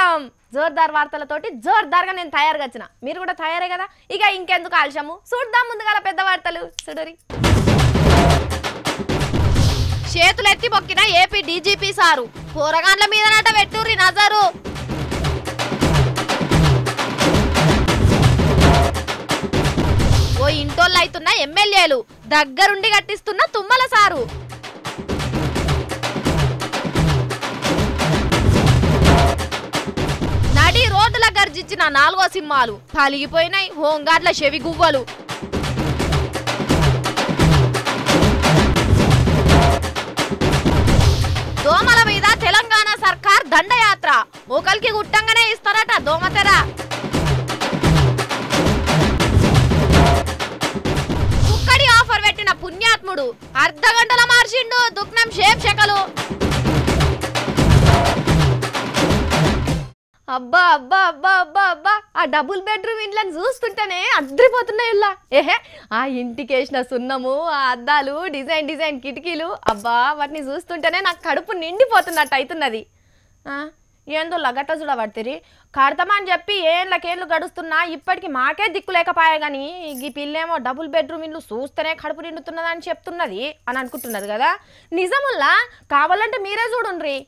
స్వాగతం జోర్దార్ వార్తలతోటి జోర్దార్గా నేను తయారుగా వచ్చిన మీరు కూడా తయారే కదా ఇక ఇంకెందుకు ఆలస్యము చూద్దాం ముందుగాల పెద్ద వార్తలు చూడురి చేతులెత్తి మొక్కిన ఏపీ డీజీపీ సారు పోరగాండ్ల మీదనట వెట్టూరి నజరు ఓ ఇంటోళ్ళు అవుతున్న ఎమ్మెల్యేలు దగ్గరుండి కట్టిస్తున్న తుమ్మల సారు నడి రోడ్డుల గర్జించిన 4వ సింహాలు పలిగిపోయినాయి హోంగార్డ్ల చెవి గువ్వలు దోమల మీద తెలంగాణ సర్కార్ దండయాత్ర ఒకరికి గుట్టంగానే ఇస్తారట దోమతెర కుక్కడి ఆఫర్ పెట్టిన పుణ్యాత్ముడు అర్ధగంటల మార్చిండు దుఃఖం షేప్ శకలు అబ్బా అబ్బా అబ్బా అబ్బా అబ్బా ఆ డబుల్ బెడ్రూమ్ ఇండ్లను చూస్తుంటేనే అద్రిపోతున్నాయి ఇలా ఏహే ఆ ఇంటికి వేసిన సున్నము ఆ అద్దాలు డిజైన్ కిటికీలు అబ్బా వాటిని చూస్తుంటేనే నాకు కడుపు నిండిపోతున్నట్టు అవుతున్నది ఏందో లగట్ట చూడబడితే కడతామని చెప్పి ఏళ్ళకేళ్ళు గడుస్తున్నా ఇప్పటికి మాకే దిక్కు లేకపోయా కానీ ఈ పిల్లేమో డబుల్ బెడ్రూమ్ ఇల్లు చూస్తేనే కడుపు నిండుతున్నదని చెప్తున్నది అని అనుకుంటున్నది కదా నిజముల్లా కావాలంటే మీరే చూడుండ్రి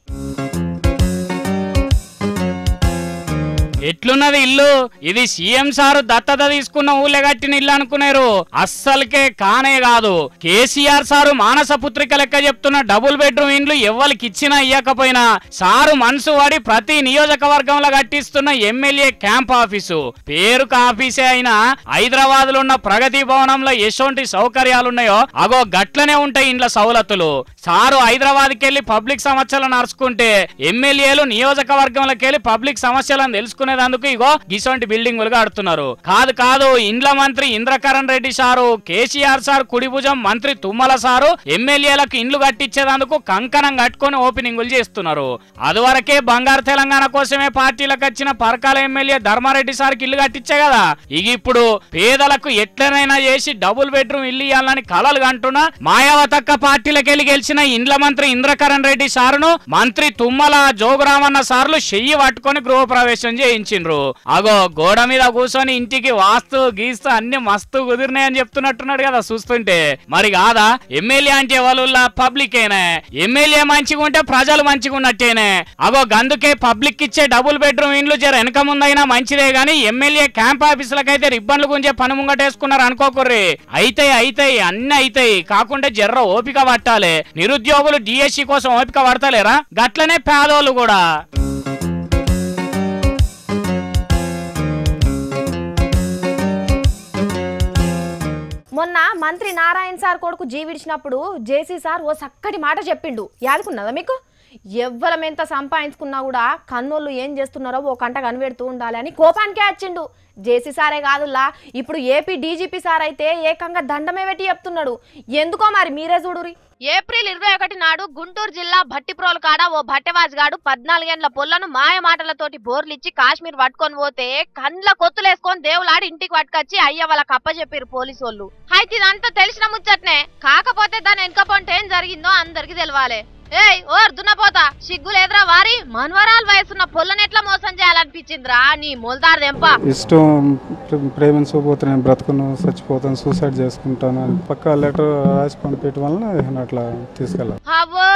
ఎట్లున్నది ఇల్లు ఇది సీఎం సారు దత్తత తీసుకున్న ఊళ్ళే కట్టిన ఇల్లు అనుకున్నారు అస్సలకే కానే కాదు కేసీఆర్ సారు మానస పుత్రిక లెక్క చెప్తున్న డబుల్ బెడ్రూమ్ ఇండ్లు ఎవరికి ఇచ్చినా ఇయ్యకపోయినా సారు మనసు వాడి ప్రతి నియోజకవర్గంలో కట్టిస్తున్న ఎమ్మెల్యే క్యాంప్ ఆఫీసు పేరుకు ఆఫీసే అయినా హైదరాబాద్ లో ఉన్న ప్రగతి భవనంలో ఎటువంటి సౌకర్యాలున్నాయో అగో గట్లనే ఉంటాయి ఇండ్ల సౌలతులు సారు హైదరాబాద్ కెళ్లి పబ్లిక్ సమస్యలను నడుచుకుంటే ఎమ్మెల్యేలు నియోజకవర్గంలోకి వెళ్లి పబ్లిక్ సమస్యలను తెలుసుకునే అందుకు ఇగో గిసొంటి బిల్డింగులు కడుతున్నారు కాదు ఇండ్ల మంత్రి ఇంద్రకరణ్ రెడ్డి సారు కేసీఆర్ సార్ కుడి భుజం మంత్రి తుమ్మల సారు ఎమ్మెల్యేలకు ఇండ్లు కట్టించేందుకు కంకణం కట్టుకొని ఓపెనింగులు చేస్తున్నారు అదివరకే బంగారు తెలంగాణ కోసమే పార్టీలకు వచ్చిన పరకాల ఎమ్మెల్యే ధర్మారెడ్డి సార్కి ఇల్లు కట్టించే కదా ఇక ఇప్పుడు పేదలకు ఎట్లనైనా చేసి డబుల్ బెడ్రూమ్ ఇల్లు ఇవ్వాలని కలలు కంటున్నా మాయావతక్క పార్టీలకెళ్లి గెలిచిన ఇండ్ల మంత్రి ఇంద్రకరణ్ రెడ్డి సారును మంత్రి తుమ్మల జోగురామన్న సార్లు చెయ్యి పట్టుకొని గృహప్రవేశం చేయించారు అగో గోడ మీద కూర్చొని ఇంటికి వాస్తు గీస్తూ అన్ని మస్తు కుదిరినాయని చెప్తున్నట్టున్నాడు కదా చూస్తుంటే మరి కాదా ఎమ్మెల్యే అంటే వాళ్ళ పబ్లిక్ ఏనే ఎమ్మెల్యే మంచిగా ఉంటే ప్రజలు మంచిగా ఉన్నట్టేనే అగో గందుకే పబ్లిక్ ఇచ్చే డబుల్ బెడ్రూమ్ ఇండ్లు జర వెనక ముందైనా మంచిదే గానీ ఎమ్మెల్యే క్యాంప్ ఆఫీసులకైతే రిబ్బన్లు గుంజే పని ముంగటేసుకున్నారు అనుకోకుర్రి అయితే అన్ని అయితాయి కాకుండా జర్ర ఓపిక పట్టాలి నిరుద్యోగులు డిఎస్సి కోసం ఓపిక పడతలేరా గట్లనే పేదోళ్ళు కూడా మొన్న మంత్రి నారాయణ సార్ కొడుకు జీవిడిచినప్పుడు జేసీ సార్ ఓ చక్కటి మాట చెప్పిండు యాదుకున్నదా మీకు ఎవ్వరం ఎంత సంపాదించుకున్నా కూడా కన్నోళ్ళు ఏం చేస్తున్నారో ఓ కంట కనిపెడుతూ ఉండాలి అని కోపానికే వచ్చిండు జేసీ సారే కాదులా ఇప్పుడు ఏపీ డీజీపీ సార్ అయితే ఏకంగా దండమే పెట్టి చెప్తున్నాడు ఎందుకో మరి మీరే చూడురి ఏప్రిల్ 21 నాడు గుంటూరు జిల్లా భట్టిప్రోలు కాడ ఓ భట్టెవాజ్గాడు 14 ఏళ్ల పొల్లను మాయ మాటలతోటి బోర్లిచ్చి కాశ్మీర్ పట్టుకొని పోతే కండ్ల కొత్తులేసుకొని దేవులాడి ఇంటికి పట్టుకొచ్చి అయ్య వాళ్ళకి అప్పచెప్పారు పోలీసు వాళ్ళు అయితే ఇదంతా తెలిసిన ముచ్చట్నే కాకపోతే దాని వెనకపోతే ఏం జరిగిందో అందరికి తెలవాలి ఏయ్ ఓర్ దున్నపోతా సిగ్గులేదురా వారి మన్వరాలు వయసున్న పొల్లని ఎట్లా మోసం చేయాలనిపించిందిరా నీ మొల్దారు దెంప ఇష్టం ప్రేమించకపోతే బ్రతుకును చచ్చిపోతాను సూసైడ్ చేసుకుంటాను అని పక్కా లెటర్ రాసి పంపించడం వలన అట్లా తీసుకెళ్ళాలి అవ్వో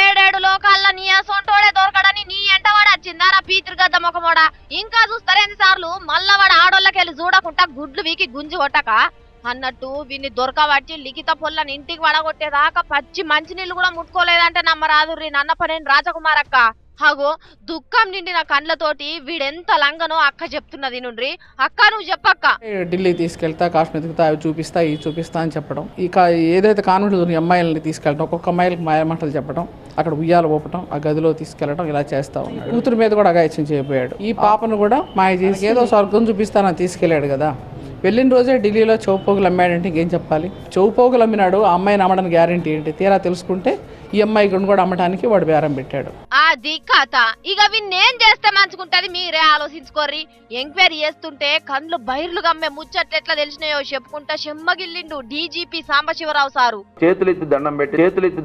7 లోకాల్లో నీ అసొంటోడే దొరకడని నీ ఎంటవాడు వచ్చిందారా పీతృగద్ద మొఖమోడా ఇంకా చూస్తారేంది సార్లు మళ్ళా వాడు ఆడోళ్ళకెళ్ళి చూడకుండా గుడ్లు వీకి గుంజి కొట్టక అన్నట్టు వీన్ని దొరకబట్టి లిఖిత పొల్లని ఇంటికి వడగొట్టేదాకా పచ్చి మంచినీళ్ళు కూడా ముట్టుకోలేదంటే నమ్మరాదుర్రి నన్నపనేని రాజకుమార్ అక్క హగో దుఃఖం నిండిన కండ్లతోటి వీడెంత లంగనో అక్క చెప్తున్నది నుండ్రి అక్క నువ్వు చెప్పక్క ఢిల్లీ తీసుకెళ్తా కాశ్మీర్ తిరుగుతా అవి చూపిస్తా ఇవి చూపిస్తా అని చెప్పడం ఇక ఏదైతే కాన్వెంట్ అమ్మాయిలని తీసుకెళ్ళడం ఒక్కొక్క అమ్మాయిలకు మాయమాటలు చెప్పడం అక్కడ ఉయ్యాల ఊపటం ఆ గదిలో తీసుకెళ్లడం ఇలా చేస్తా ఉన్నాడు కూతురు మీద కూడా అగాయత్యం చేయబోయాడు ఈ పాపను కూడా మాయ చేసి ఏదో స్వర్గం చూపిస్తానని తీసుకెళ్లాడు కదా వెళ్ళిన రోజే ఢిల్లీలో చౌపోగులు అమ్మాడంటే ఇంకేం చెప్పాలి చౌపోగులు అమ్మినాడు ఆ అమ్మాయిని అమ్మడానికి గ్యారంటీ ఏంటి తీరా తెలుసుకుంటే ఈ అమ్మాయి కూడా అమ్మడానికి వాడు బేరం పెట్టాడు అది కథ ఇక విన్నేం చేస్తే మంచుకుంటది మీరే ఆలోచించుకోర్రి ఎంక్వైరీ చేస్తుంటే కండ్లు బైర్లు గమ్మే ముచ్చట్లు ఎట్లా తెలిసినాయో చెప్పుకుంటా చెమ్మగిల్లిండు డీజీపీ సాంబశివరావు సారు చేతులెత్తి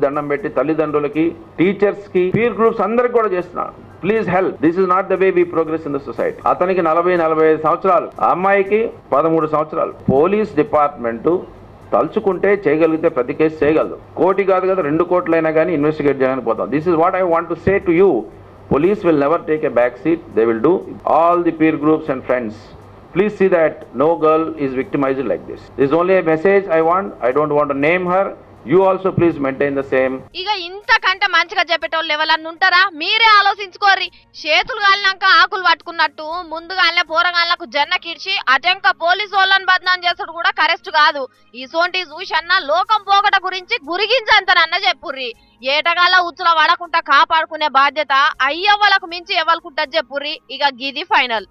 దండం పెట్టి తల్లిదండ్రులకి టీచర్స్ కి పీర్ గ్రూప్స్ అందరికి కూడా చేస్తున్నారు please help. This is not the way we progress in the society. అతనికి 40-45 సంవత్సరాలు, అమ్మాయికి 13 సంవత్సరాలు. పోలీస్ డిపార్ట్మెంట్ తలుచుకుంటే చేయగలిగితే ప్రతి కేసు చేయగలదు. కోటి కాదు కదా 2 కోట్లైనా కానీ ఇన్వెస్టిగేట్ చేయడానికి పోతాం. This is what I want to say to you. Police will never take a back seat. They will do. All the peer groups and friends, please see that no girl is victimized like this. This is only a message I want. I don't want to name her. You also please maintain the same. ఇక ఇంతకంటే మంచిగా చెప్పేటోళ్ళు ఎవరన్నా ఉంటారా? మీరే ఆలోచించుకోర్రి. చేతులు కాలినాక ఆకులు పట్టుకున్నట్టు ముందుగానే పోరగాళ్లకు జన్న kidney అటెంక police వాళ్ళని బదనాం చేసాడు కూడా కరెక్ట్ కాదు. ఇసోంటి చూసన్నా లోకం పోగట గురించి గురిగించంతనన్న చెప్పుర్రి. ఏటగాల ఉచ్చుల పడకుండా కాపాడుకునే బాధ్యత అయ్యవ్వలకు మించి ఎవరుకుంటది చెప్పుర్రి. ఇక గిది ఫైనల్.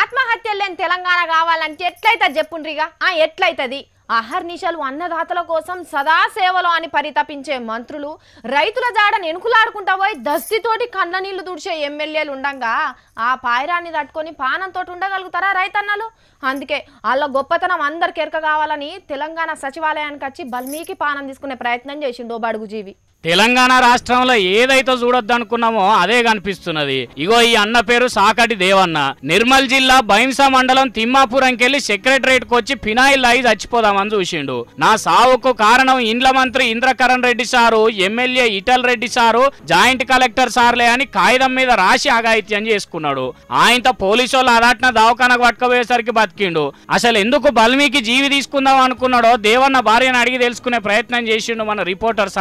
ఆత్మహత్యలు లేని తెలంగాణ కావాలంటే ఎట్లయితుంది చెప్పుండ్రిగా? ఎట్లయితుంది? అహర్నిశలు అన్నదాతల కోసం సదా సేవలో అని పరితపించే మంత్రులు, రైతుల జాడని ఎనుకులాడుకుంటా పోయి దస్తితోటి కన్న నీళ్లు తుడిచే ఎమ్మెల్యేలు ఉండంగా ఆ పాయరాన్ని తట్టుకొని పానంతో ఉండగలుగుతారా రైతన్నలు? అందుకే వాళ్ళ గొప్పతనం అందరికి ఎరక కావాలని తెలంగాణ సచివాలయానికి వచ్చి బల్మీకి పానం తీసుకునే ప్రయత్నం చేసిండు బడుగు జీవి. తెలంగాణ రాష్ట్రంలో ఏదైతే చూడొద్దు అనుకున్నామో అదే కనిపిస్తున్నది. ఇగో ఈ అన్న పేరు సాకటి దేవన్న. నిర్మల్ జిల్లా బైంసా మండలం తిమ్మాపురంకి వెళ్లి సెక్రటరేట్ కు వచ్చి ఫినాయిల్ అయి చచ్చిపోదామని చూసిండు. నా సావుకు కారణం ఇండ్ల మంత్రి Indrakaran Reddy sir, MLA Etela Reddy sir, joint collector సార్లే అని కాగితం మీద రాసి అఘాయిత్యం చేసుకున్నాడు. ఆయనతో పోలీసు వాళ్ళు అదాట్న దవాఖానకు పట్టుకపోయేసరికి బతికిండు. అసలు ఎందుకు బల్మీకి జీవి తీసుకుందాం అనుకున్నాడో దేవన్న భార్యను అడిగి తెలుసుకునే ప్రయత్నం చేసిండు మన రిపోర్టర్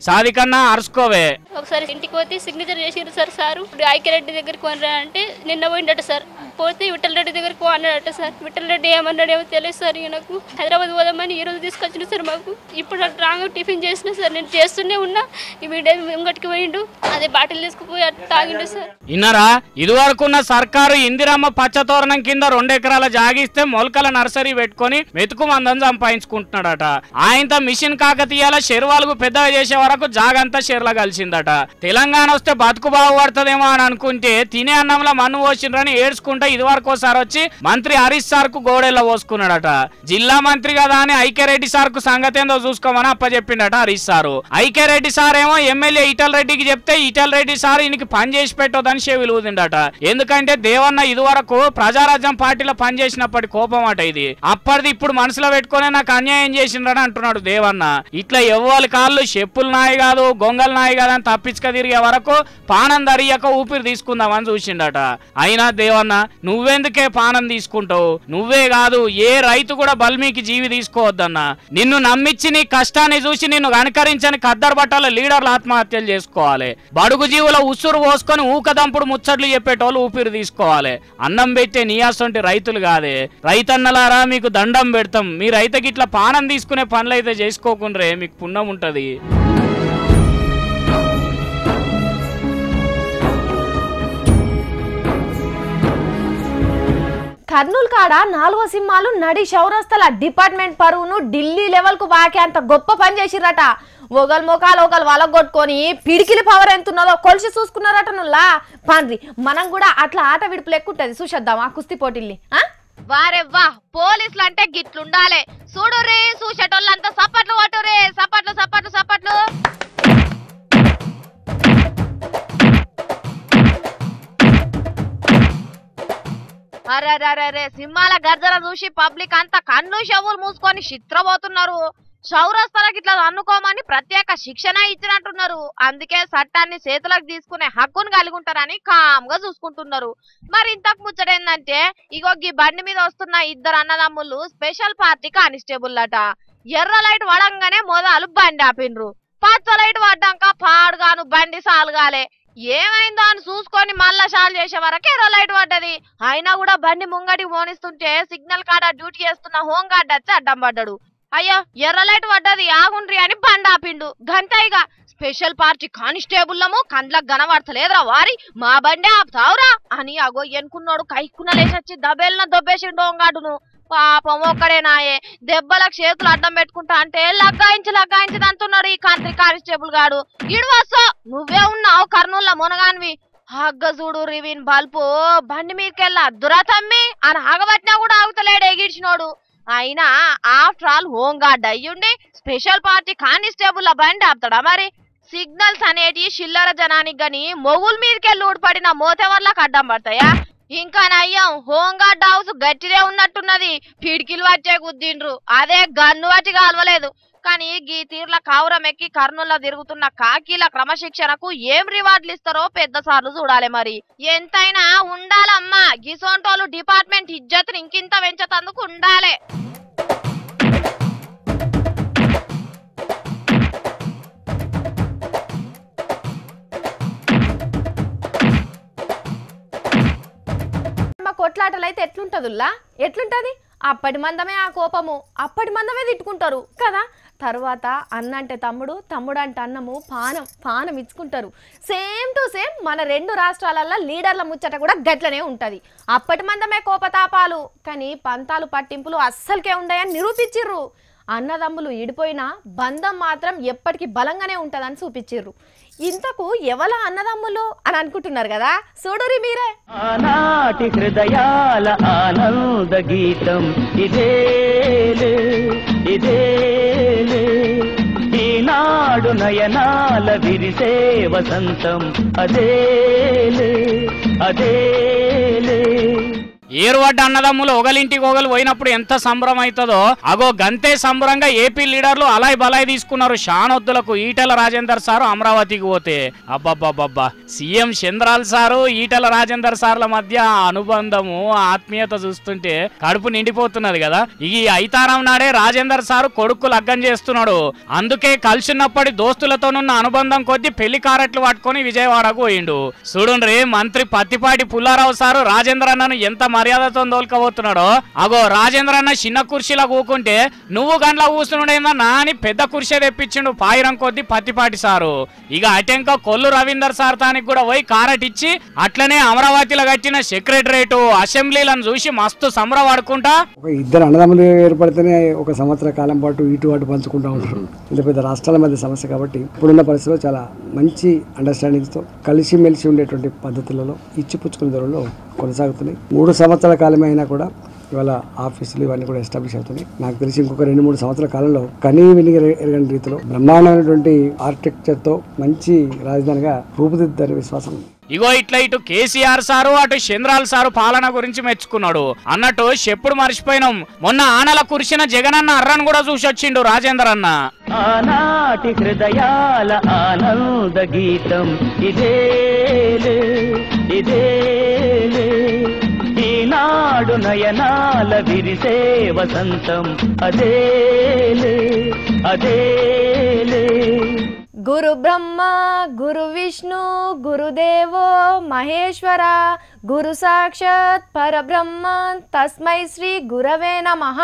సాదికన్నా అరుసుకోవే. ఒకసారి ఇంటికి పోతే సిగ్నేచర్ చేసిరు సారు ఐక్యరెడ్డి దగ్గరికి పోనరా అంటే నిన్న పోయిండట సార్. పోతే విఠల్ రెడ్డి దగ్గరికి పో అన్నాడట సార్. విఠల్ రెడ్డి ఏమన్నాడేమో తెలియదు సార్. నాకు హైదరాబాద్ పోదామని ఈ రోజు తీసుకొచ్చిన సార్. మాకు ఇప్పుడు రాంగ్ టిఫిన్ చేసిన సార్. నేను చేస్తూనే ఉన్నా. ఈ వీడియో ఇంకటికి పోయిండు, అదే బాటిల్ తీసుకుపోయి తాగిండు సార్. ఇన్నరా ఇదివరకున్న సర్కారు ఇందిరమ్మ పచ్చతోరణం కింద 2 ఎకరాల జాగిస్తే మొలకల నర్సరీ పెట్టుకుని మెతుకు మందని సంపాదించుకుంటున్నాడట. ఆయనతో మిషన్ కాకతీయాల చెరువాలకు పెద్దగా చేసే వరకు జాగంతా చెర్ల కలిసిందట. తెలంగాణ వస్తే బతుకు బాగుపడుతుందేమో అని అనుకుంటే తినే అన్నంలో మన్ను పోసిండ్రని ఏడ్చుకుంటే ఇదివరకోసారి వచ్చి మంత్రి హరీష్ సార్ కు గోడెల్లో పోసుకున్నాడట. జిల్లా మంత్రి కదా అని ఐక్యరెడ్డి సార్ కు సంగతి ఏందో చూసుకోమని అప్పచెప్పిండట హరీష్ సారు. ఐక్యరెడ్డి సార్ ఏమో ఎమ్మెల్యే ఇటల్ రెడ్డికి చెప్తే ఇటల్ రెడ్డి సార్ ఈయనకి పని చేసి పెట్టొద్దని చెవిలు ఊదిండట. ఎందుకంటే దేవన్న ఇదివరకు ప్రజారాజ్యం పార్టీలో పనిచేసినప్పటి కోపం అట ఇది. అప్పటిది ఇప్పుడు మనసులో పెట్టుకునే నాకు అన్యాయం చేసిండ్రని అంటున్నాడు దేవన్న. ఇట్లా ఎవ్వరి కాళ్ళు చెప్పులు నాయి కాదు, గొంగల్ నాయి కాదు అని తప్పించుక తిరిగే వరకు పానం దరియక ఊపిరి తీసుకుందామని చూసిండట. అయినా దేవన్న నువ్వెందుకే పానం తీసుకుంటావు? నువ్వే కాదు ఏ రైతు కూడా బల్మీకి జీవి తీసుకోవద్దన్నా. నిన్ను నమ్మించి నీ కష్టాన్ని చూసి నిన్ను అనుకరించని ఖద్దరు బట్టల లీడర్లు ఆత్మహత్యలు చేసుకోవాలి. బడుగు జీవుల ఉసురు పోసుకొని ఊకదంపుడు ముచ్చట్లు చెప్పేటోళ్ళు ఊపిరి తీసుకోవాలి. అన్నం పెట్టే నీయాసంటి రైతులు కాదే. రైతన్నలారా మీకు దండం పెడతాం. మీ రైతుకి ఇట్లా పానం తీసుకునే పనులు అయితే చేసుకోకుండ్రే మీకు పుణ్యం ఉంటది. కర్నూలు కాడ 4వ సినిమాలు నడి చౌరస్తల డిపార్ట్మెంట్ పరువును ఢిల్లీ లెవెల్ కు బాకే అంత గొప్ప పని చేసిరట. ఒకళ్ళు మొఖాలు ఒకళ్ళు వలగొట్టుకొని పిడికిలి పవర్ ఎంత ఉన్నదో కొలిసి చూసుకున్నారట. నుల్లా పండ్రి మనం కూడా అట్లా ఆట విడుపు లెక్కుంటది చూసేద్దామా కుస్తీ పోటీల్ని. వారెవ్వా పోలీసులు అంటే గిట్లుండాలే. చూడు రే చూసేటోళ్ళంతా సప్పట్లు కొట్టు రే. సప్పట్లు సప్పట్లు సప్పట్లు. అరే సింహాల గర్జన చూసి పబ్లిక్ అంతా కన్ను చెవులు మూసుకొని చిత్రపోతున్నారు. చౌరస్తాలకు ఇట్లా అనుకోమని ప్రత్యేక శిక్షణ ఇచ్చినట్టున్నారు. అందుకే చట్టాన్ని చేతులకు తీసుకునే హక్కును కలిగి ఉంటారని కామ్గా చూసుకుంటున్నారు. మరి ఇంతకు ముచ్చటేందంటే ఇగో ఈ బండి మీద వస్తున్న 2 అన్నదమ్ములు స్పెషల్ పార్టీ కానిస్టేబుల్ అట. ఎర్ర లైట్ వడంగానే మొదలు బండి ఆపిండ్రు. పచ్చ లైట్ పడ్డాక పాడుగాను బండి సాలుగాలే. ఏమైందో అని చూసుకొని మళ్ళా షాల్ చేసే వరకు ఎర్ర లైట్ పడ్డది. అయినా కూడా బండి ముంగటికి పోనిస్తుంటే సిగ్నల్ కాడ డ్యూటీ చేస్తున్న హోంగార్డ్ వచ్చి అడ్డం పడ్డాడు. అయ్యో ఎర్ర లైట్ పడ్డది ఆగుండ్రి అని బండి ఆపిండు. గంటైగా స్పెషల్ పార్టీ కానిస్టేబుల్లము కండ్లకు గనబడతలేదురా వారి మా బండి ఆపుతావురా అని అగో ఎనుకున్నాడు కైక్కున లేచొచ్చి దబేళ్ళ దొబ్బేసిండు హోంగార్డును. పాపం ఒక్కడేనాయే దెబ్బలకు చేతులు అడ్డం పెట్టుకుంటా అంటే లగ్గాయించి అంటున్నాడు ఈ కానిస్టేబుల్ గాడు. ఇడువస్సో నువ్వే ఉన్నావు కర్నూలులో మునగాన్వి. హగ్గ చూడు రివిన్ బల్పు బండి మీదకెళ్ళా దురతమ్మి అని ఆగబట్టినా కూడా ఆగుతలేడు ఎగిడ్చినోడు. అయినా ఆఫ్టర్ ఆల్ హోంగార్డ్ అయ్యుండి స్పెషల్ పార్టీ కానిస్టేబుల్ బండి ఆపుతాడా మరి? సిగ్నల్స్ అనేటి చిల్లర జనానికి గాని మొగుల మీదకెళ్ళి ఊడిపడిన మోతెవర్లకు అడ్డం పడతాయా? ఇంకా నయ్యం హోంగార్డ్ హౌస్ గట్టిదే ఉన్నట్టున్నది, పిడికిలు వచ్చే గుద్దిండ్రు, అదే గన్ను వచ్చి కాల్వలేదు. కానీ గీ తీర్ల కావురం ఎక్కి కర్నూల్లో తిరుగుతున్న కాకీల క్రమశిక్షణకు ఏం రివార్డులు ఇస్తారో పెద్ద సార్లు చూడాలి. మరి ఎంతైనా ఉండాలమ్మా గిసోంటోలు డిపార్ట్మెంట్ ఇజ్జత్ని ఇంకింత పెంచతందుకు ఉండాలి. కొట్లాటలు అయితే ఎట్లుంటదుల్లా ఎట్లుంటది? అప్పటి మందమే ఆ కోపము, అప్పటి మందమే తిట్టుకుంటారు కదా. తర్వాత అన్న అంటే తమ్ముడు, తమ్ముడు అంటే అన్నము, పానం పానం ఇచ్చుకుంటారు. సేమ్ టు సేమ్ మన రెండు రాష్ట్రాలల్లో లీడర్ల ముచ్చట కూడా గట్లనే ఉంటది. అప్పటి మందమే కోపతాపాలు, కానీ పంతాలు పట్టింపులు అస్సలకే ఉండయని నిరూపించిర్రు. అన్నదమ్ములు ఇడిపోయినా బంధం మాత్రం ఎప్పటికీ బలంగానే ఉంటదని చూపించిర్రు. ఇంతకు ఎవల అన్నదమ్ములు అని అనుకుంటున్నారు కదా, చూడురి మీరే. ఆనాటి హృదయాల ఆనంద గీతం ఇదేలే ఇదేలే, ఈనాడు నయనాల విరిసే వసంతం అదేలే అదేలే. ఏరువడ్డ అన్నదమ్ములు ఒకలింటికి ఒకరు పోయినప్పుడు ఎంత సంబరం అవుతుందో అగో గంతే సంబరంగా ఏపీ లీడర్లు అలాయ్ బలాయ్ తీసుకున్నారు షానొద్దులకు. ఈటల రాజేందర్ సారు అమరావతికి పోతే అబ్బబ్బబ్బబ్బా, సీఎం చంద్రాల్ సారు ఈటల రాజేందర్ సార్ల మధ్య అనుబంధము ఆత్మీయత చూస్తుంటే కడుపు నిండిపోతున్నది కదా. ఈ ఐతారాం నాడే రాజేందర్ సారు కొడుకు లగ్గం చేస్తున్నాడు. అందుకే కలిసినప్పటి దోస్తులతోనున్న అనుబంధం కొద్ది పెళ్లి కారెట్లు పట్టుకొని విజయవాడకు పోయిండు. చూడుండ్రి మంత్రి పత్తిపాటి పుల్లారావు సారు రాజేంద్ర అన్నను ఎంత మర్యాదతో దోల్కపోతున్నాడో. అగో రాజేంద్ర అన్న చిన్న కుర్చీలో కూకుంటే నువ్వు గంటల కూర్చున్నాడేందన్నా అని పెద్ద కుర్చీ తెప్పించిండు పాయిరం కొద్ది పత్తిపాటి సారు. ఇక అటెంక కొల్లు రవీందర్ సార్ తానికి కూడా పోయి కారట్ ఇచ్చి అట్లనే అమరావతిలో కట్టిన సెక్రటరేట్ అసెంబ్లీలను చూసి మస్తు సంబరపడుకుంటా. ఇద్దరు అన్నదమ్ములు ఏర్పడితేనే ఒక సంవత్సర కాలం పాటు ఇటు అటు పంచుకుంటూ ఉంటారు. ఇంత పెద్ద రాష్ట్రాల మధ్య సమస్య కాబట్టి ఇప్పుడున్న పరిస్థితిలో చాలా మంచి అండర్స్టాండింగ్స్తో కలిసిమెలిసి ఉండేటువంటి పద్ధతులలో ఇచ్చిపుచ్చుకునే ధరలో కొనసాగుతున్నాయి. 3 సంవత్సరాల కాలమే అయినా కూడా ఇవాళ ఆఫీసులు ఇవన్నీ కూడా ఎస్టాబ్లిష్ అవుతున్నాయి. నాకు తెలిసి ఇంకొక 2-3 సంవత్సరాల కాలంలో కనీ విని ఎరగని రీతిలో బ్రహ్మాండమైనటువంటి ఆర్కిటెక్చర్తో మంచి రాజధానిగా రూపుదిద్దని విశ్వాసం. ఇగో ఇట్లా ఇటు కేసీఆర్ సారు అటు చంద్రాల్ సారు పాలన గురించి మెచ్చుకున్నాడు అన్నట్టు చెప్పుడు మర్చిపోయినాం. మొన్న ఆనల కురిసిన జగనన్న అర్రను కూడా చూసొచ్చిండు రాజేందర్ అన్న. ఆనాటి హృదయాల ఆనంద గీతం ఇదేలే ఇదేలే, ఈనాడు నయనాల విరిసే వసంతం అదేలే అదేలే. గురు బ్రహ్మ గురు విష్ణు గురుదేవో మహేశ్వర గురు సాక్షాత్ పరబ్రహ్మ తస్మై శ్రీ గురవే నమః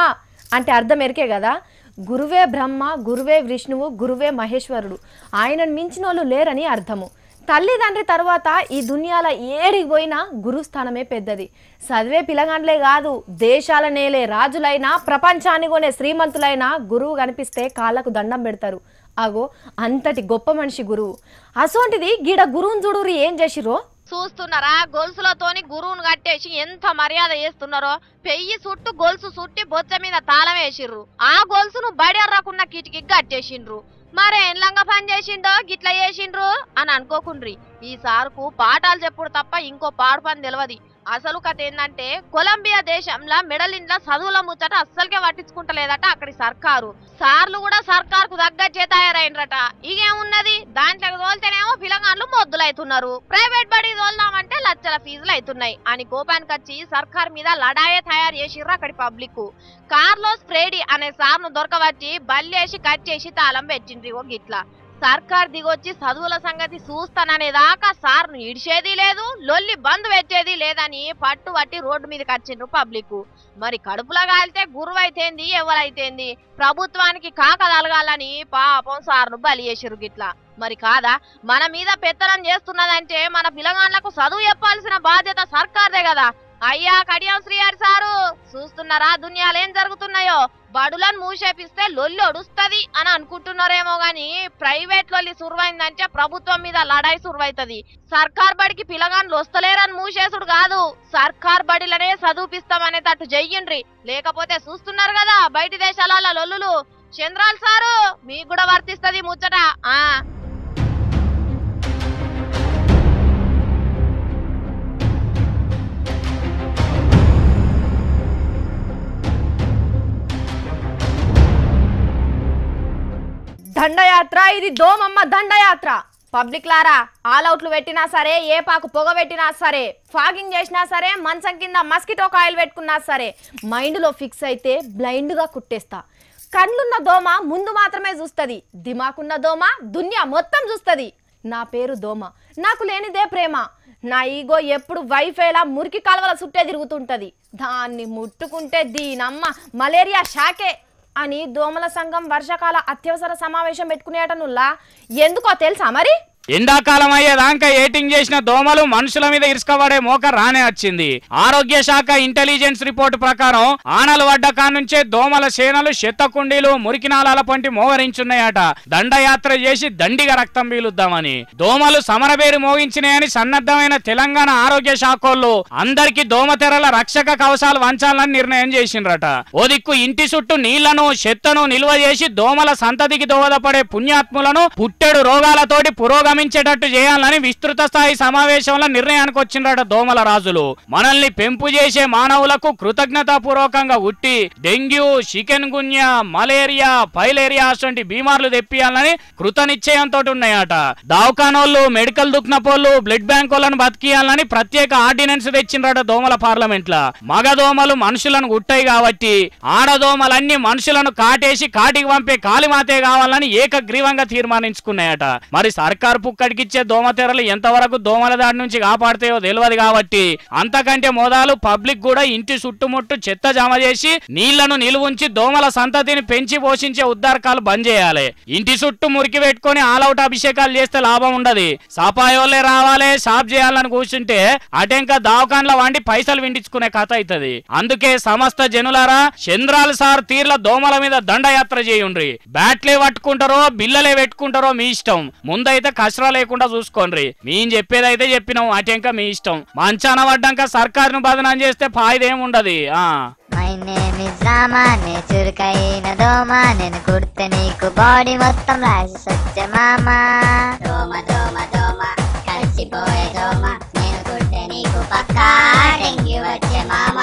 అంటే అర్థం ఎరికే కదా. గురువే బ్రహ్మ, గురువే విష్ణువు, గురువే మహేశ్వరుడు, ఆయనను మించిన వాళ్ళు లేరని అర్థము. తల్లిదండ్రి తర్వాత ఈ దునియాలో ఏడికి పోయినా గురుస్థానమే పెద్దది. చదివే పిల్లగాండ్లే కాదు, దేశాల నేలే రాజులైనా ప్రపంచాన్ని కొనే శ్రీమంతులైనా గురువు కనిపిస్తే కాళ్ళకు దండం పెడతారు. అగో అంతటి గొప్ప మనిషి గురువు. అసోంటిది గీడ గురువుని చూడురి ఏం చేసిరో చూస్తున్నారా. గొలుసులతోని గురువును కట్టేసి ఎంత మర్యాద చేస్తున్నారో. పెయ్యి చుట్టూ గొలుసు చుట్టి బొచ్చ మీద తాళం వేసిర్రు. ఆ గొలుసును బడి అర్రకున్న కిటికీ కట్టేసిండ్రు. మరే ఎంలంగా పని చేసిండో గిట్లా చేసిండ్రు అని అనుకోకుండ్రి. ఈ సార్కు పాఠాలు చెప్పుడు తప్ప ఇంకో పాడు పని తెలియదు. అసలు కథ ఏంటంటే కొలంబియా దేశంలో మెడలిండ్ల చదువుల ముచ్చట అస్సలకే పట్టించుకుంటలేదట అక్కడి సర్కారు. సార్లు కూడా సర్కారుకు తగ్గట్టే తయారైనరట. ఇగేమున్నది, దాంట్లోకి తోలితేనేమో పిల్లగాళ్ళు మొద్దులైతున్నారు. ప్రైవేట్ బడి తోలుదామంటే లక్షల ఫీజులు అవుతున్నాయి అని కోపానికి వచ్చి సర్కార్ మీద లడాయే తయారు చేసిర్రు అక్కడి పబ్లిక్. కార్లోస్ ఫ్రేడి అనే సార్ను దొరకవచ్చి బల్లేసి కట్ చేసి తాళం పెట్టిండ్రి. ఓ గిట్లా సర్కార్ దిగొచ్చి చదువుల సంగతి చూస్తాననేదాకా సార్ను ఇడిచేది లేదు, లొల్లి బంద్ పెట్టేది లేదని పట్టుబట్టి రోడ్డు మీదకి వచ్చిండ్రు పబ్లిక్. మరి కడుపులో కాలితే గురువైతేంది ఎవరైతేంది, ప్రభుత్వానికి కాక తలగాలని పాపం సార్ను బలి చేసిర్రు గిట్లా. మరి కాదా, మన మీద పెత్తనం చేస్తున్నదంటే మన పిల్లగాళ్లకు చదువు చెప్పాల్సిన బాధ్యత సర్కార్దే కదా. అయ్యా కడియం శ్రీహరి సారు చూస్తున్నారా దునియాలో ఏం జరుగుతున్నాయో బడులను మూసేపిస్తే లొల్లి ఒడుస్తుంది అని అనుకుంటున్నారేమో గాని ప్రైవేట్ లొల్లి సురువైందంటే ప్రభుత్వం మీద లడాయి సురువైతది. సర్కార్ బడికి పిల్లగాన్లు వస్తలేరని మూసేసుడు కాదు, సర్కార్ బడిలనే చదివిపిస్తామనేటట్టు చెయ్యండ్రి. లేకపోతే చూస్తున్నారు కదా బయటి దేశాల లొల్లులు. చంద్రాల్ సారు మీకు కూడా వర్తిస్తది ముచ్చట. దండయాత్ర ఇది దోమమ్మ దండయాత్ర. పబ్లిక్ లారా ఆల్అవుట్లు పెట్టినా సరే, ఏ పాకు పొగ పెట్టినా సరే, ఫాగింగ్ చేసినా సరే, మంచం కింద మస్కిటో కాయిల్ పెట్టుకున్నా సరే, మైండ్లో ఫిక్స్ అయితే బ్లైండ్గా కుట్టేస్తా. కళ్ళున్న దోమ ముందు మాత్రమే చూస్తుంది, దిమాకున్న దోమ దునియా మొత్తం చూస్తుంది. నా పేరు దోమ, నాకు లేనిదే ప్రేమ. నా ఈగో ఎప్పుడు వైఫైలా మురికి కాలువల చుట్టే తిరుగుతుంటది. దాన్ని ముట్టుకుంటే దీనమ్మ మలేరియా షాకే అని దోమల సంఘం వర్షాకాల అత్యవసర సమావేశం పెట్టుకునేటనుల్లా. ఎందుకో తెలుసా మరి? ఎండాకాలం అయ్యేదాకా ఏటింగ్ చేసిన దోమలు మనుషుల మీద ఇరుసుకబడే మోక రానే వచ్చింది. ఆరోగ్య శాఖ ఇంటెలిజెన్స్ రిపోర్టు ప్రకారం ఆనలు పడ్డ కానుంచే దోమల సేనలు చెత్త కుండీలు మురికినాలాల పంటి మోహరించున్నాయట. దండయాత్ర చేసి దండిగా రక్తం పీలుద్దామని దోమలు సమరబేరు మోగించినాయని సన్నద్ధమైన తెలంగాణ ఆరోగ్య శాఖోళ్ళు అందరికి దోమతెరల రక్షక కవచాలు వంచాలని నిర్ణయం చేసిండ్రట. ఓ దిక్కు ఇంటి చుట్టూ నీళ్లను చెత్తను నిల్వ చేసి దోమల సంతతికి దోహదపడే పుణ్యాత్ములను పుట్టెడు రోగాలతోటి పురోగమించేటట్టు చేయాలని విస్తృత స్థాయి సమావేశంలో నిర్ణయానికి వచ్చిండ్రట దోమల రాజులు. మనల్ని పెంపు చేసే మానవులకు కృతజ్ఞతా పూర్వకంగా ఉట్టి డెంగ్యూ, చికెన్ గున్యా, మలేరియా, పైలేరియా వంటి బీమార్లు తెప్పియాలని కృత నిశ్చయంతో ఉన్నాయట. దవాఖానోళ్ళు, మెడికల్ దుక్నపోళ్ళు, బ్లడ్ బ్యాంకులను బతికియాలని ప్రత్యేక ఆర్డినెన్స్ తెచ్చిండ్రట దోమల పార్లమెంట్ లా. మగ దోమలు మనుషులను గుట్టాయి కాబట్టి ఆడదోమలన్నీ మనుషులను కాటేసి కాటికి పంపే కాలిమాతే కావాలని ఏకగ్రీవంగా తీర్మానించుకున్నాయట. మరి సర్కారు పుక్కడికిచ్చే దోమతెరలు ఎంతవరకు దోమల దాడి నుంచి కాపాడతాయో తెలియదు కాబట్టి అంతకంటే మొదలు పబ్లిక్ కూడా ఇంటి చుట్టుముట్టు చెత్త జమ చేసి నీళ్లను నిలువుంచి దోమల సంతతిని పెంచి పోషించే ఉద్దారకాలు బంద్ చేయాలి. ఇంటి చుట్టూ మురికి పెట్టుకుని ఆల్అవుట్ అభిషేకాలు చేస్తే లాభం ఉండదు. సాపాయోళ్ళే రావాలి, సాఫ్ చేయాలని కూర్చుంటే అటెంక దవాఖాన్ల వండి పైసలు విండించుకునే కథ అవుతుంది. అందుకే సమస్త జనులారా చంద్రాల సార్ తీర్ల దోమల మీద దండయాత్ర చేయుండ్రి. బ్యాట్లే పట్టుకుంటారో బిల్లలే పెట్టుకుంటారో మీ ఇష్టం. ముందైతే కసరా లేకుండా చూసుకోండి. మేము చెప్పేదైతే చెప్పినాం, అటెంక మీ ఇష్టం. మంచాన పడ్డాక సర్కారును బదనాం చేస్తే ఫాయిదేముండదు. చురుకైన దోమ నేను కుడితే నీకు బాడీ మొత్తం రాసి వచ్చే మామ. దోమ దోమ దోమ కలిసిపోయే దోమ నేను కుడితే నీకు పక్కా డెంగ్యూ వచ్చే మామ.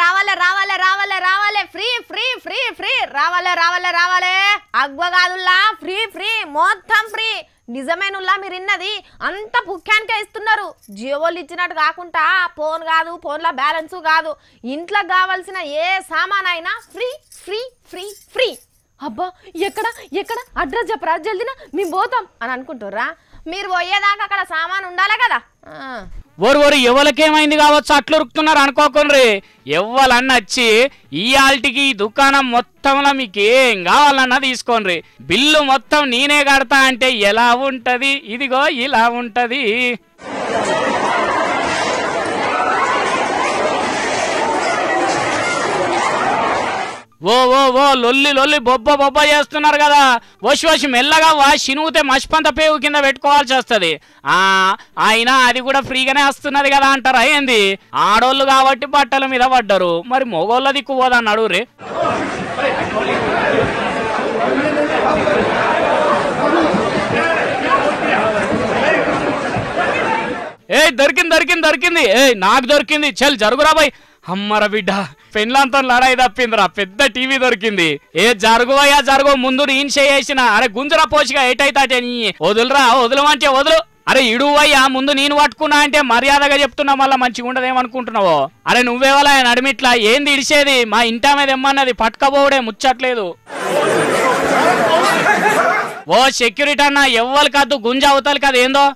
రావాలే రావాలే రావాలే రావాలే ఫ్రీ ఫ్రీ ఫ్రీ ఫ్రీ రావాలే రావాలే రావాలే అగ్వ కాదుల్లా ఫ్రీ ఫ్రీ మొత్తం ఫ్రీ. నిజమేనుల్లా మీరు ఇన్నది అంత పుక్యానికే ఇస్తున్నారు. జియోలు ఇచ్చినట్టు కాకుండా ఫోన్ కాదు, ఫోన్లో బ్యాలెన్స్ కాదు, ఇంట్లో కావాల్సిన ఏ సామాన్ అయినా ఫ్రీ ఫ్రీ ఫ్రీ ఫ్రీ. అబ్బా ఎక్కడ ఎక్కడ అడ్రస్ చెప్పరా జల్దినా మేము పోతాం అని అనుకుంటుర్రా? మీరు పోయేదాకా అక్కడ సామాన్ ఉండాలి కదా. ఓరు ఎవరికేమైంది కావచ్చు అట్లు ఉరుకుతున్నారు అనుకోకుండ్రి. ఎవ్వలన్నా వచ్చి ఈ ఆల్టికి ఈ దుకాణం మొత్తంలో మీకు ఏం కావాలన్నా తీసుకోండి, బిల్లు మొత్తం నేనే కడతా అంటే ఎలా ఉంటది? ఇదిగో ఇలా ఉంటది. ఓ ఓ ఓ లొల్లి లొల్లి బొబ్బ బొబ్బ చేస్తున్నారు కదా. వసి మెల్లగా చినుగుతే మష్పంత పేవు కింద పెట్టుకోవాల్సి వస్తుంది. అయినా అది కూడా ఫ్రీగానే వస్తున్నది కదా అంటారా ఏంది? ఆడోళ్ళు కాబట్టి బట్టల మీద పడ్డారు, మరి మొగోళ్ళ దిక్కు పోదన్నాడు రే. ఏ దొరికింది దొరికింది దొరికింది, ఏ నాకు దొరికింది, చల్ జరుగురా బాయ్. అమ్మర బిడ్డ పెన్లంతో లడాయి తప్పిందిరా, పెద్ద టీవీ దొరికింది. ఏ జరుగువయ్యా జరుగు, ముందు నేను చేసిన. అరే గుంజరా పోసిగా ఏటైతే నీ వదులురా, వదలమంటే వదులు. అరే ఇడువయ్యా, ముందు నేను పట్టుకున్నా అంటే మర్యాదగా చెప్తున్నా, మళ్ళీ మంచిగా ఉండదేమనుకుంటున్నావో? అరే నువ్వేవలా నడిమిట్లా ఏంది ఇడిసేది? మా ఇంటా మీద ఏమన్నది పట్టుకపోవడే ముచ్చట్లేదు. ఓ సెక్యూరిటీ అన్న ఎవ్వరు కాదు, గుంజ అవుతాలి కదా ఏందో.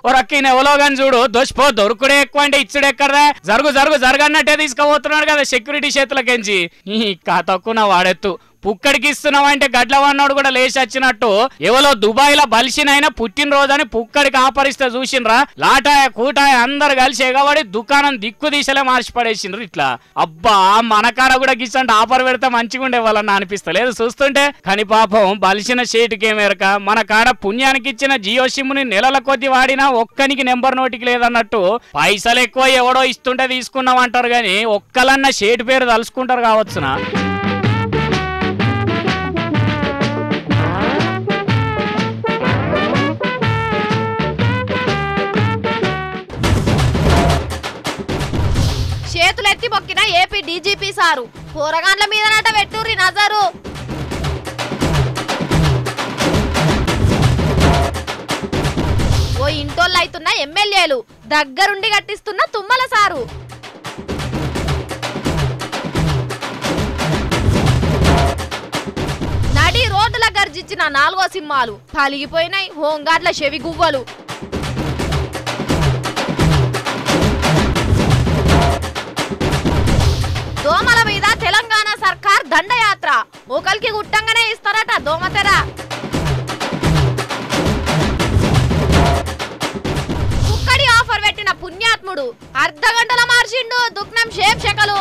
ఓ రక్కీని ఎవలో గాని చూడు, దోషిపో దొరుకుడే ఎక్కువ అంటే ఇచ్చుడు ఎక్కడదా? జరుగు జరుగు జరగన్నట్టే తీసుకుపోతున్నాడు కదా సెక్యూరిటీ చేతులకెంచి. ఈ తక్కువ నా వాడెత్తు పుక్కడికి ఇస్తున్నావంటే గడ్ల వన్నాడు కూడా లేచి వచ్చినట్టు ఎవరో దుబాయ్ లో బలిసినైనా పుట్టినరోజని పుక్కడికి ఆపరిస్తే చూసిండ్రా లాటాయ కూటాయ అందరు కలిసి ఎగబడి దుకాణం దిక్కు దిశలే మార్చి పడేసిండ్రు ఇట్లా. అబ్బా మన కాడ కూడా గిసంటే ఆఫర్ పెడితే మంచిగా ఉండే వాళ్ళని అనిపిస్తలేదు చూస్తుంటే. కానీ పాపం బలిసిన షేటుకేమేరక మన కాడ పుణ్యానికి ఇచ్చిన జియో సిమ్ ని నెలల కొద్ది వాడినా ఒక్కనికి నెంబర్ నోటికి లేదన్నట్టు పైసలు ఎక్కువ ఎవడో ఇస్తుంటే తీసుకున్నాం అంటారు గాని ఒక్కలన్న షేటు పేరు తలుసుకుంటారు కావచ్చునా. చేతులెత్తి మొక్కిన ఏపీ డీజీపీ సారు పోరగాండ్ల మీదనట వెట్టూరి నజరు. ఓ ఇంటోళ్ళు అవుతున్న ఎమ్మెల్యేలు దగ్గరుండి కట్టిస్తున్న తుమ్మల సారు. నడి రోడ్డుల గర్జించిన 4వ సింహాలు పలిగిపోయినాయి హోంగార్డ్ల చెవి గువ్వలు. దోమల మీద తెలంగాణ సర్కార్ దండయాత్ర ఒకరికి గుట్టంగానే ఇస్తారట దోమతెర. కుక్కడి ఆఫర్ పెట్టిన పుణ్యాత్ముడు అర్ధగంటల మార్చిండు దుఃఖం షేప్ శకలు.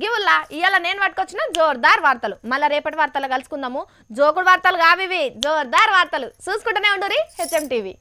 గివుల్లా ఇవాళ నేను పట్టుకొచ్చిన జోర్దార్ వార్తలు. మళ్ళీ రేపటి వార్తలు కలుసుకుందాము. జోకుడు వార్తలు కావివి జోర్దార్ వార్తలు చూసుకుంటూనే ఉండురి హెచ్ఎం టీవీ.